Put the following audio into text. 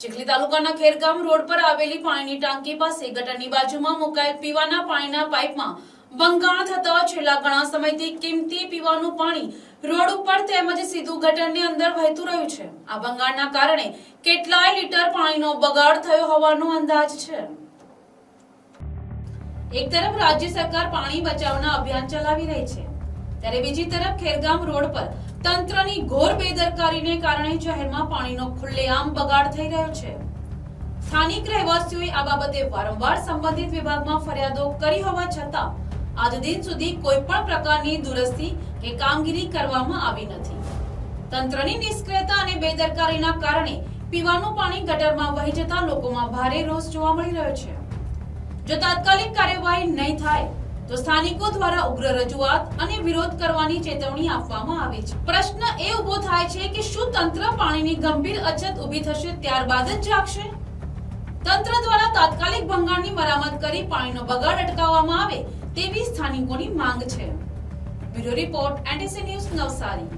ચીખલી તાલુકાના ખેરગામ રોડ પર આવેલી પાણીની ટાંકી પાસે ગટરની બાજુમાં મુકાયેલ પીવાના પાણીના પાઇપમાં ભંગાણ થતા છેલ્લા ઘણા સમયથી કિંમતી પીવાનું પાણી રોડ ઉપર તેમજ સીધું ગટરની અંદર વહેતું રહ્યું છે। આ ભંગાણના કારણે કેટલાય લીટર પાણીનો બગાડ થયો હોવાનો અંદાજ છે। એક તરફ રાજ્ય સરકાર પાણી બચાવના અભિયાન ચલાવી રહી છે, ત્યારે બીજી તરફ ખેરગામ રોડ પર તંત્રની ઘોર બેદરકારીને કારણે શહેરમાં પાણીનો ખુલ્લેઆમ બગાડ થઈ રહ્યો છે। સ્થાનિક રહેવાસીઓએ આ બાબતે વારંવાર સંબંધિત વિભાગમાં ફરિયાદો કરી હોવા છતાં આજ દિન સુધી કોઈ પણ પ્રકારની દુરસ્તી કે કામગીરી કરવામાં આવી નથી। તંત્રની નિષ્ક્રિયતા અને બેદરકારીના કારણે પીવાનું પાણી ગટરમાં વહી જતા લોકોમાં ભારે રોષ જોવા મળી રહ્યો છે। જો તાત્કાલિક કાર્યવાહી નહીં થાય તો સ્થાનિકો દ્વારા ઉગ્ર રજૂઆત અને વિરોધ કરવાની ચેતવણી આપવામાં આવી છે। પ્રશ્ન એ ઉભો થાય છે કે શું તંત્ર પાણીની ગંભીર અછત ઊભી થશે ત્યારબાદ જ જાગશે? તંત્ર દ્વારા તાત્કાલિક ભંગાણની મરામત કરી પાણીનો બગાડ અટકાવવામાં આવે તેવી સ્થાનિકોની માંગ છે। Bureau report NTC news Navsari.